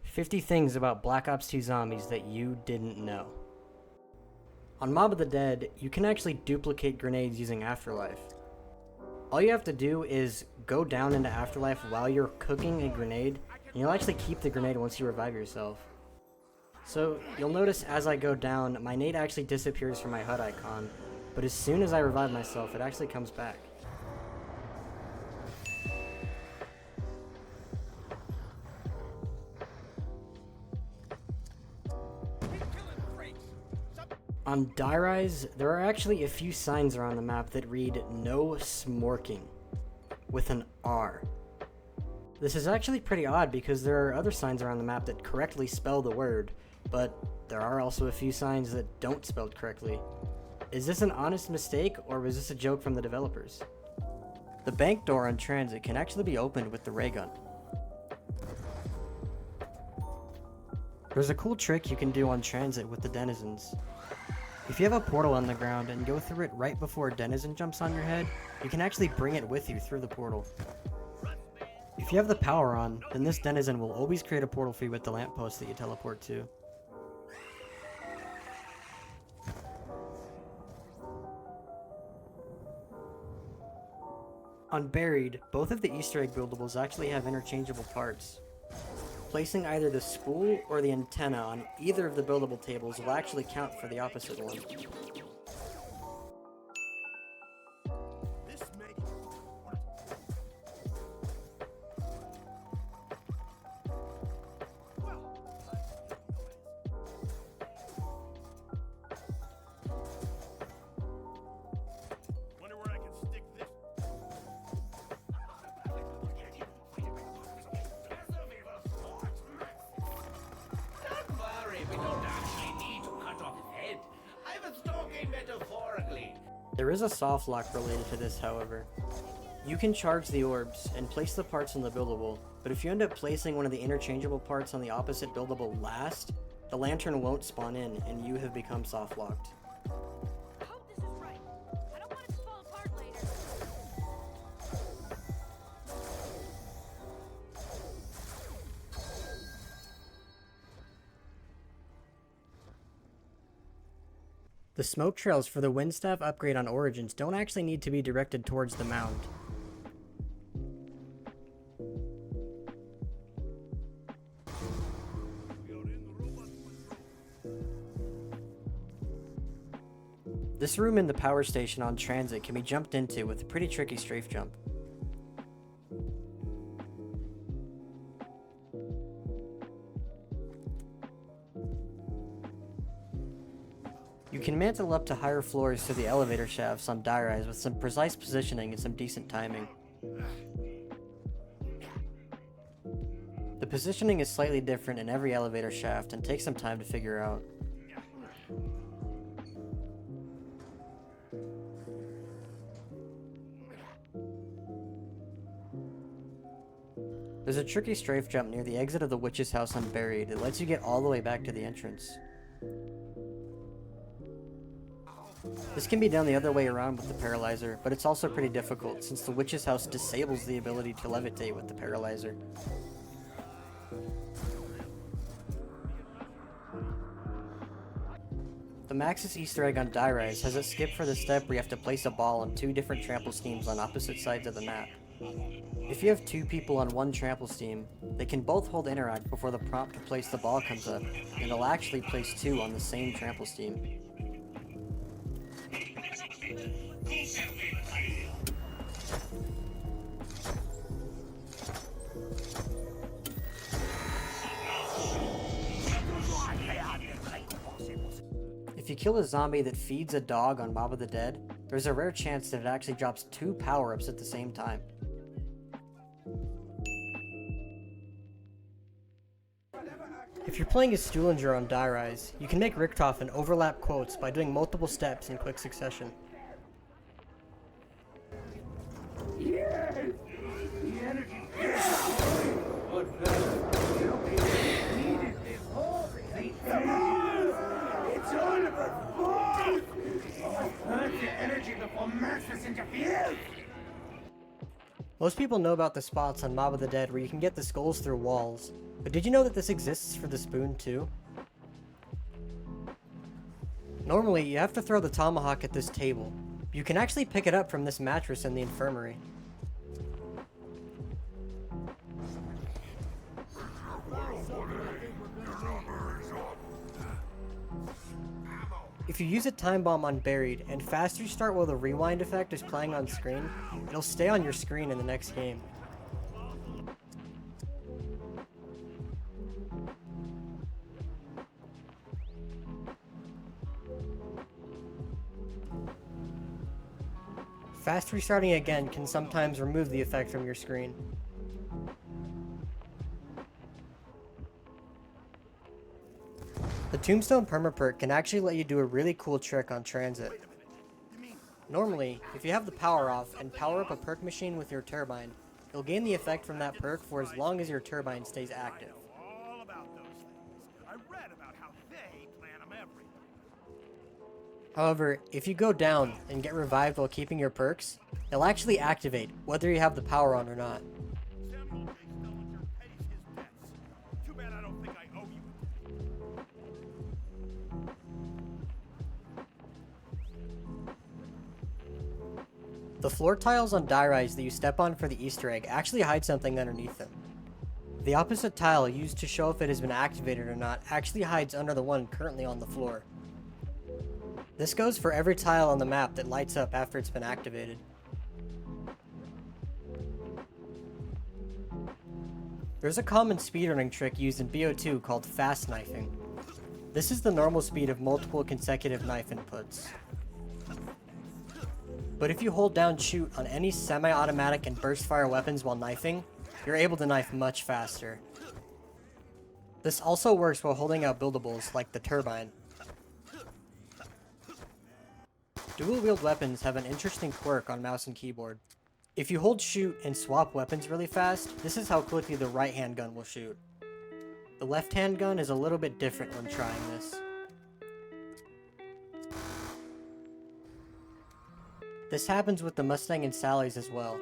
50 things about Black Ops 2 zombies that you didn't know. On Mob of the Dead, you can actually duplicate grenades using Afterlife. All you have to do is go down into Afterlife while you're cooking a grenade, and you'll actually keep the grenade once you revive yourself. So you'll notice as I go down, my nade actually disappears from my HUD icon, but as soon as I revive myself, it actually comes back. On Rise, there are actually a few signs around the map that read "No Smorking" with an R. This is actually pretty odd because there are other signs around the map that correctly spell the word, but there are also a few signs that don't spell it correctly. Is this an honest mistake, or was this a joke from the developers? The bank door on Transit can actually be opened with the ray gun. There's a cool trick you can do on Transit with the denizens. If you have a portal on the ground and go through it right before a denizen jumps on your head, you can actually bring it with you through the portal. If you have the power on, then this denizen will always create a portal for you at the lamppost that you teleport to. On Buried, both of the Easter egg buildables actually have interchangeable parts. Placing either the spool or the antenna on either of the buildable tables will actually count for the opposite one. There is a soft lock related to this, however. You can charge the orbs and place the parts on the buildable, but if you end up placing one of the interchangeable parts on the opposite buildable last, the lantern won't spawn in and you have become soft locked. I hope this is right. I don't want it to fall apart later. The smoke trails for the Windstaff upgrade on Origins don't actually need to be directed towards the mound. This room in the power station on Transit can be jumped into with a pretty tricky strafe jump. You can mantle up to higher floors through the elevator shafts on Rise with some precise positioning and some decent timing. The positioning is slightly different in every elevator shaft and takes some time to figure out. There's a tricky strafe jump near the exit of the witch's house on Buried that lets you get all the way back to the entrance. This can be done the other way around with the paralyzer, but it's also pretty difficult since the witch's house disables the ability to levitate with the paralyzer. The Maxis Easter egg on Rise has a skip for the step where you have to place a ball on two different trample schemes on opposite sides of the map. If you have two people on one trample scheme, they can both hold interact before the prompt to place the ball comes up, and they'll actually place two on the same trample scheme. If you kill a zombie that feeds a dog on Mob of the Dead, there's a rare chance that it actually drops two power-ups at the same time. If you're playing as Stuhlinger on Rise, you can make Richtofen overlap quotes by doing multiple steps in quick succession. Most people know about the spots on Mob of the Dead where you can get the skulls through walls, but did you know that this exists for the spoon too? Normally, you have to throw the tomahawk at this table. You can actually pick it up from this mattress in the infirmary. If you use a time bomb on buried and fast restart while the rewind effect is playing on screen, it'll stay on your screen in the next game. Fast restarting again can sometimes remove the effect from your screen. The Tombstone Perk can actually let you do a really cool trick on transit. Normally, if you have the power off and power up a perk machine with your turbine, you'll gain the effect from that perk for as long as your turbine stays active. All about those things. I read about how they plan them everywhere. However, if you go down and get revived while keeping your perks, they'll actually activate whether you have the power on or not. Samuel J. Stellinger pays his debts. Too bad I don't think I owe you. The floor tiles on Die Rise that you step on for the Easter egg actually hide something underneath them. The opposite tile used to show if it has been activated or not actually hides under the one currently on the floor. This goes for every tile on the map that lights up after it's been activated. There's a common speedrunning trick used in BO2 called fast knifing. This is the normal speed of multiple consecutive knife inputs. But if you hold down shoot on any semi-automatic and burst fire weapons while knifing, you're able to knife much faster. This also works while holding out buildables like the turbine. Dual wield weapons have an interesting quirk on mouse and keyboard. If you hold shoot and swap weapons really fast, this is how quickly the right hand gun will shoot. The left hand gun is a little bit different when trying this. This happens with the Mustang and Sally's as well.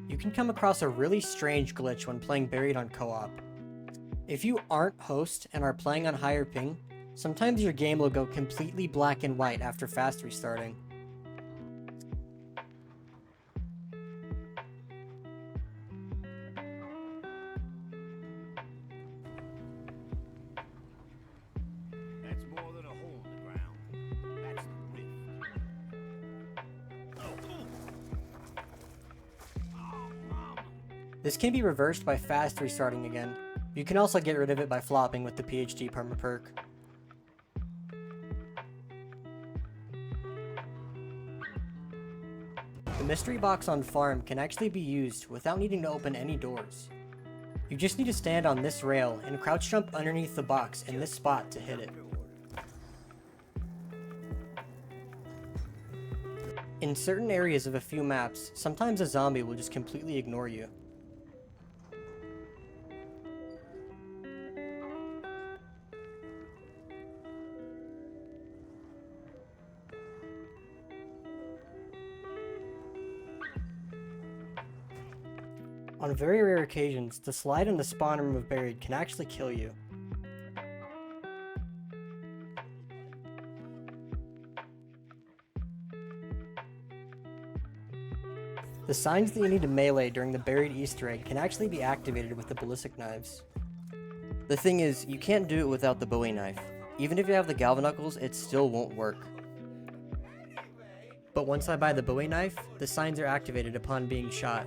You can come across a really strange glitch when playing Buried on co-op. If you aren't host and are playing on higher ping, sometimes your game will go completely black and white after fast restarting. That's more than a hole in the ground. That's the rift. This can be reversed by fast restarting again. You can also get rid of it by flopping with the PhD permaperk. The mystery box on farm can actually be used without needing to open any doors. You just need to stand on this rail and crouch jump underneath the box in this spot to hit it. In certain areas of a few maps, sometimes a zombie will just completely ignore you. On very rare occasions, the slide in the spawn room of Buried can actually kill you. The signs that you need to melee during the Buried Easter egg can actually be activated with the ballistic knives. The thing is, you can't do it without the Bowie knife. Even if you have the Galvanuckles, it still won't work. But once I buy the Bowie knife, the signs are activated upon being shot.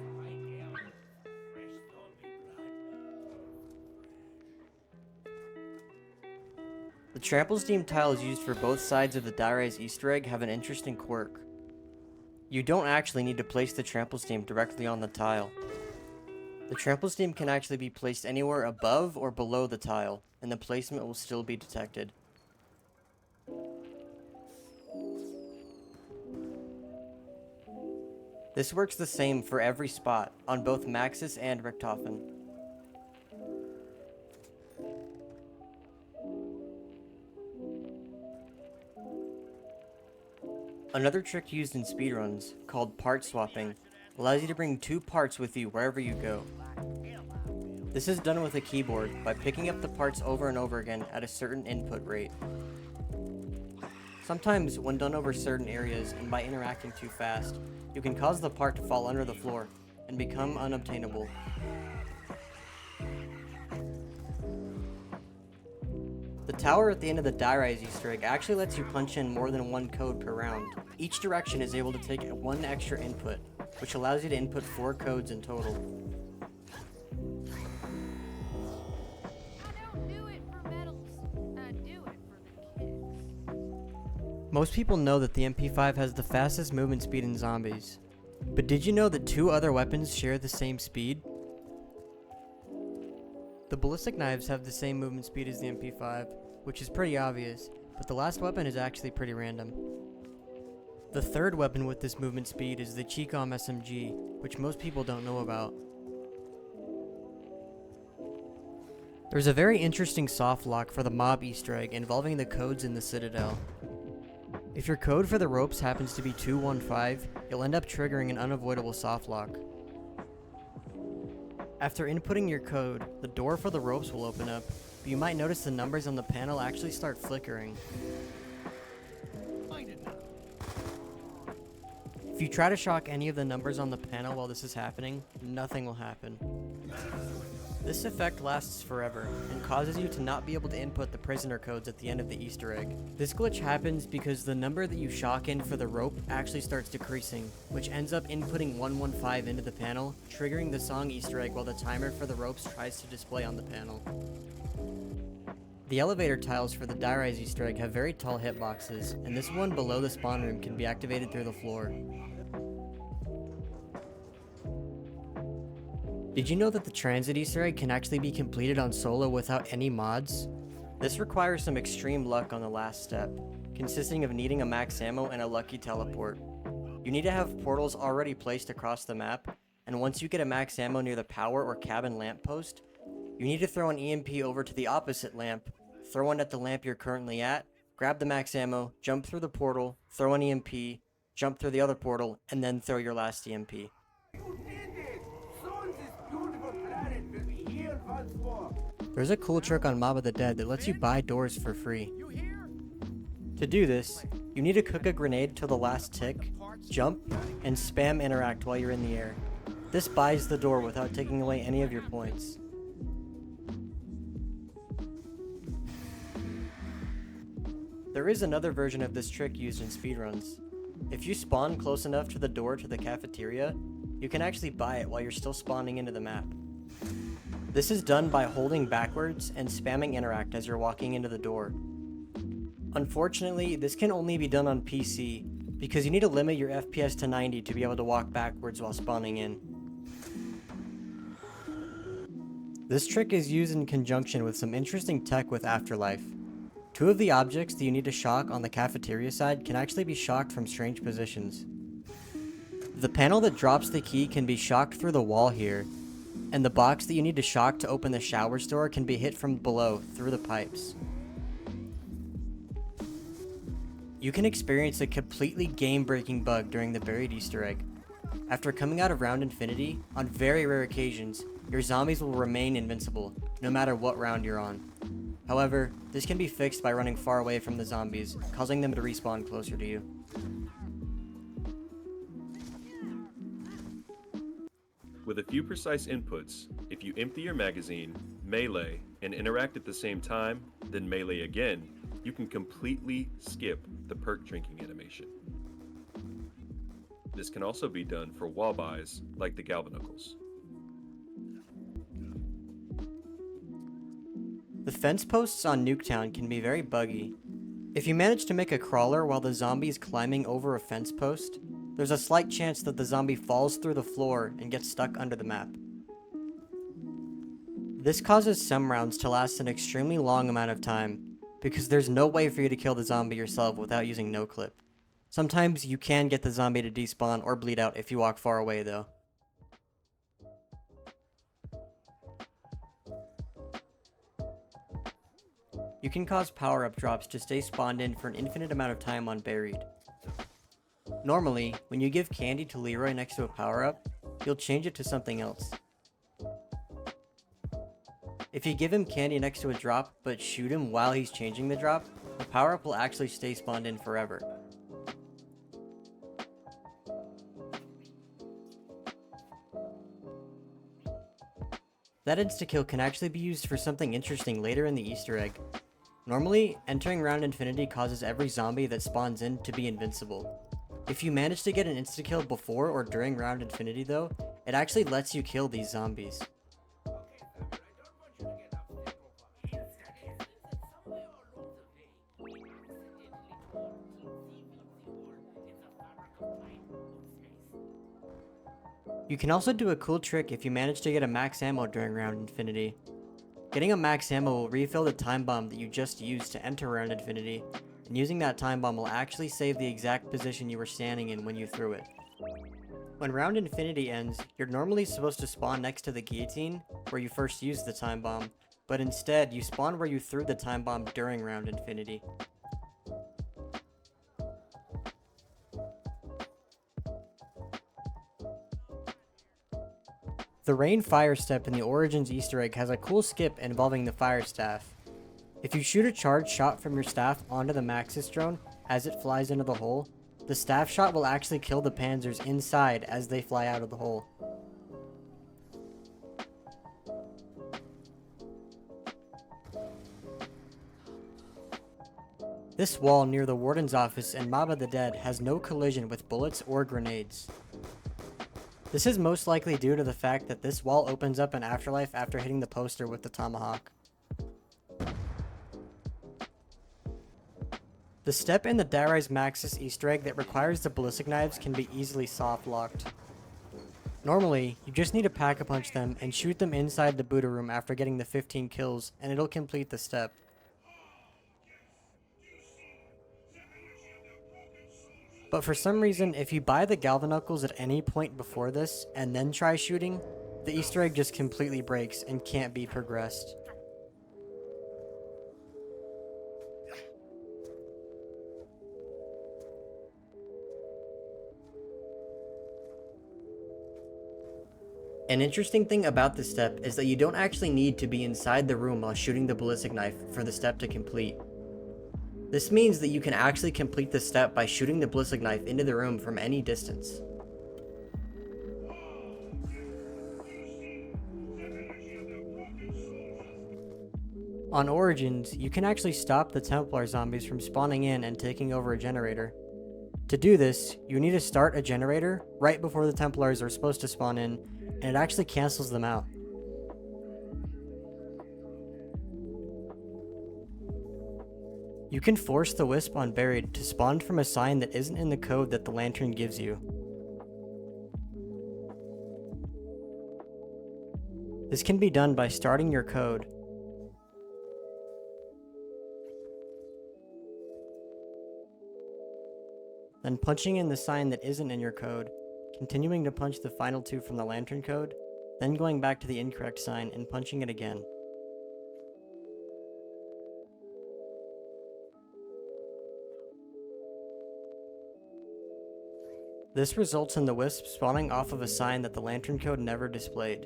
The Trample Steam tiles used for both sides of the Die Rise Easter egg have an interesting quirk. You don't actually need to place the Trample Steam directly on the tile. The Trample Steam can actually be placed anywhere above or below the tile, and the placement will still be detected. This works the same for every spot, on both Maxis and Richtofen. Another trick used in speedruns, called part swapping, allows you to bring 2 parts with you wherever you go. This is done with a keyboard by picking up the parts over and over again at a certain input rate. Sometimes, when done over certain areas and by interacting too fast, you can cause the part to fall under the floor and become unobtainable. The tower at the end of the Die Rise Easter egg actually lets you punch in more than 1 code per round. Each direction is able to take 1 extra input, which allows you to input 4 codes in total. I don't do it for medals. I do it for the kicks. Most people know that the MP5 has the fastest movement speed in zombies. But did you know that 2 other weapons share the same speed? The ballistic knives have the same movement speed as the MP5, which is pretty obvious, but the last weapon is actually pretty random. The third weapon with this movement speed is the Chicom SMG, which most people don't know about. There's a very interesting soft lock for the mob Easter egg involving the codes in the Citadel. If your code for the ropes happens to be 215, you'll end up triggering an unavoidable soft lock. After inputting your code, the door for the ropes will open up, but you might notice the numbers on the panel actually start flickering. If you try to shock any of the numbers on the panel while this is happening, nothing will happen. This effect lasts forever, and causes you to not be able to input the prisoner codes at the end of the Easter egg. This glitch happens because the number that you shock in for the rope actually starts decreasing, which ends up inputting 115 into the panel, triggering the song Easter egg while the timer for the ropes tries to display on the panel. The elevator tiles for the Die Rise Easter egg have very tall hitboxes, and this one below the spawn room can be activated through the floor. Did you know that the transit Easter egg can actually be completed on solo without any mods? This requires some extreme luck on the last step, consisting of needing a max ammo and a lucky teleport. You need to have portals already placed across the map, and once you get a max ammo near the power or cabin lamp post, you need to throw an EMP over to the opposite lamp, throw one at the lamp you're currently at, grab the max ammo, jump through the portal, throw an EMP, jump through the other portal, and then throw your last EMP. There's a cool trick on Mob of the Dead that lets you buy doors for free. To do this, you need to cook a grenade till the last tick, jump, and spam interact while you're in the air. This buys the door without taking away any of your points. There is another version of this trick used in speedruns. If you spawn close enough to the door to the cafeteria, you can actually buy it while you're still spawning into the map. This is done by holding backwards and spamming interact as you're walking into the door. Unfortunately, this can only be done on PC, because you need to limit your FPS to 90 to be able to walk backwards while spawning in. This trick is used in conjunction with some interesting tech with Afterlife. 2 of the objects that you need to shock on the cafeteria side can actually be shocked from strange positions. The panel that drops the key can be shocked through the wall here, and the box that you need to shock to open the shower's door can be hit from below through the pipes. You can experience a completely game-breaking bug during the buried Easter egg. After coming out of round infinity, on very rare occasions, your zombies will remain invincible, no matter what round you're on. However, this can be fixed by running far away from the zombies, causing them to respawn closer to you. With a few precise inputs, if you empty your magazine, melee, and interact at the same time, then melee again, you can completely skip the perk drinking animation. This can also be done for wall buys like the galvanicles. The fence posts on Nuketown can be very buggy. If you manage to make a crawler while the zombie is climbing over a fence post, there's a slight chance that the zombie falls through the floor and gets stuck under the map. This causes some rounds to last an extremely long amount of time, because there's no way for you to kill the zombie yourself without using no-clip. Sometimes you can get the zombie to despawn or bleed out if you walk far away though. You can cause power-up drops to stay spawned in for an infinite amount of time on buried. Normally, when you give candy to Leroy next to a power-up, you'll change it to something else. If you give him candy next to a drop, but shoot him while he's changing the drop, the power-up will actually stay spawned in forever. That insta-kill can actually be used for something interesting later in the Easter egg. Normally, entering round infinity causes every zombie that spawns in to be invincible. If you manage to get an insta-kill before or during round infinity though, it actually lets you kill these zombies. You can also do a cool trick if you manage to get a max ammo during round infinity. Getting a max ammo will refill the time bomb that you just used to enter round infinity, and using that time bomb will actually save the exact position you were standing in when you threw it. When round infinity ends, you're normally supposed to spawn next to the guillotine, where you first used the time bomb, but instead you spawn where you threw the time bomb during round infinity. The Rain Fire Step in the Origins Easter egg has a cool skip involving the Fire Staff. If you shoot a charge shot from your staff onto the Maxis drone as it flies into the hole, the staff shot will actually kill the panzers inside as they fly out of the hole. This wall near the Warden's office in Mob of the Dead has no collision with bullets or grenades. This is most likely due to the fact that this wall opens up in Afterlife after hitting the poster with the tomahawk. The step in the Rise Maxis Easter egg that requires the ballistic knives can be easily soft locked. Normally, you just need to pack-a-punch them and shoot them inside the Buddha room after getting the 15 kills, and it'll complete the step. But for some reason, if you buy the Galvanuckles at any point before this, and then try shooting, the Easter egg just completely breaks and can't be progressed. An interesting thing about this step is that you don't actually need to be inside the room while shooting the ballistic knife for the step to complete. This means that you can actually complete the step by shooting the ballistic knife into the room from any distance. On Origins, you can actually stop the Templar zombies from spawning in and taking over a generator. To do this, you need to start a generator right before the Templars are supposed to spawn in, and it actually cancels them out. You can force the Wisp on Buried to spawn from a sign that isn't in the code that the lantern gives you. This can be done by starting your code, then punching in the sign that isn't in your code, continuing to punch the final two from the lantern code, then going back to the incorrect sign and punching it again. This results in the Wisp spawning off of a sign that the lantern code never displayed.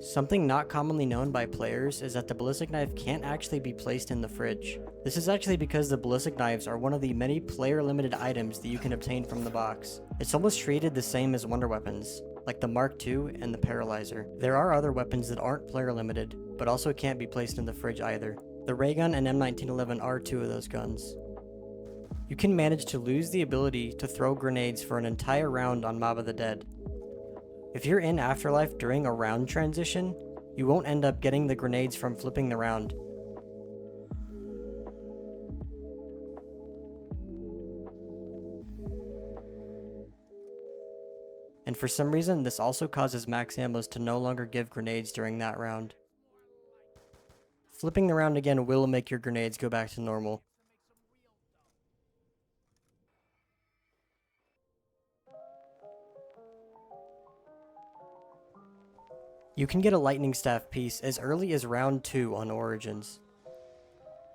Something not commonly known by players is that the ballistic knife can't actually be placed in the fridge. This is actually because the ballistic knives are one of the many player-limited items that you can obtain from the box. It's almost treated the same as wonder weapons, like the Mark II and the Paralyzer. There are other weapons that aren't player-limited, but also can't be placed in the fridge either. The ray gun and M1911 are two of those guns. You can manage to lose the ability to throw grenades for an entire round on Mob of the Dead. If you're in Afterlife during a round transition, you won't end up getting the grenades from flipping the round. And for some reason, this also causes max ammos to no longer give grenades during that round. Flipping the round again will make your grenades go back to normal. You can get a lightning staff piece as early as round 2 on Origins.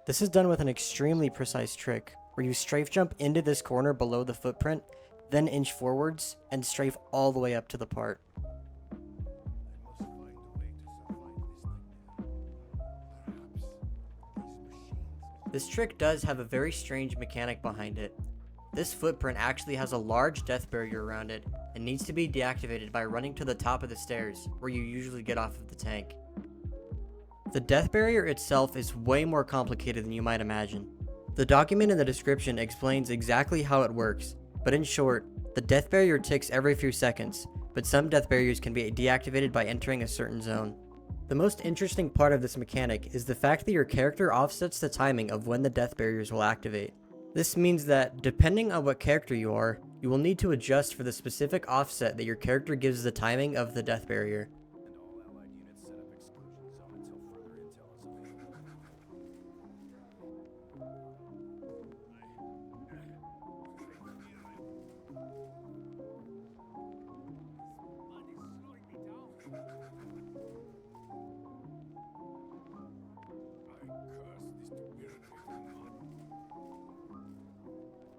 This is done with an extremely precise trick, where you strafe jump into this corner below the footprint, then inch forwards, and strafe all the way up to the part. This trick does have a very strange mechanic behind it. This footprint actually has a large death barrier around it and needs to be deactivated by running to the top of the stairs, where you usually get off of the tank. The death barrier itself is way more complicated than you might imagine. The document in the description explains exactly how it works, but in short, the death barrier ticks every few seconds, but some death barriers can be deactivated by entering a certain zone. The most interesting part of this mechanic is the fact that your character offsets the timing of when the death barriers will activate. This means that, depending on what character you are, you will need to adjust for the specific offset that your character gives the timing of the death barrier.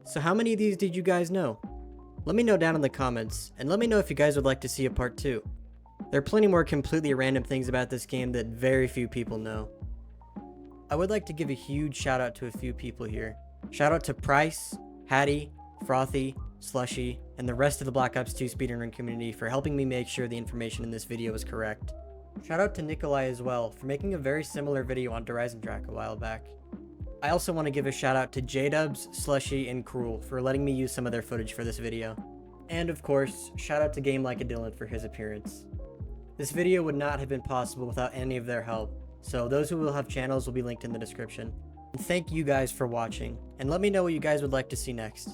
So how many of these did you guys know? Let me know down in the comments, and let me know if you guys would like to see a part 2. There are plenty more completely random things about this game that very few people know. I would like to give a huge shout out to a few people here. Shout out to Price, Hattie, Frothy, Slushie, and the rest of the Black Ops 2 speedrunning community for helping me make sure the information in this video is correct. Shout out to Nikolai as well for making a very similar video on Rise and MP5 a while back. I also want to give a shout out to J-Dubs, Slushie, and Cruel for letting me use some of their footage for this video. And of course, shout out to Game Like a Dylan for his appearance. This video would not have been possible without any of their help, so those who will have channels will be linked in the description. And thank you guys for watching, and let me know what you guys would like to see next.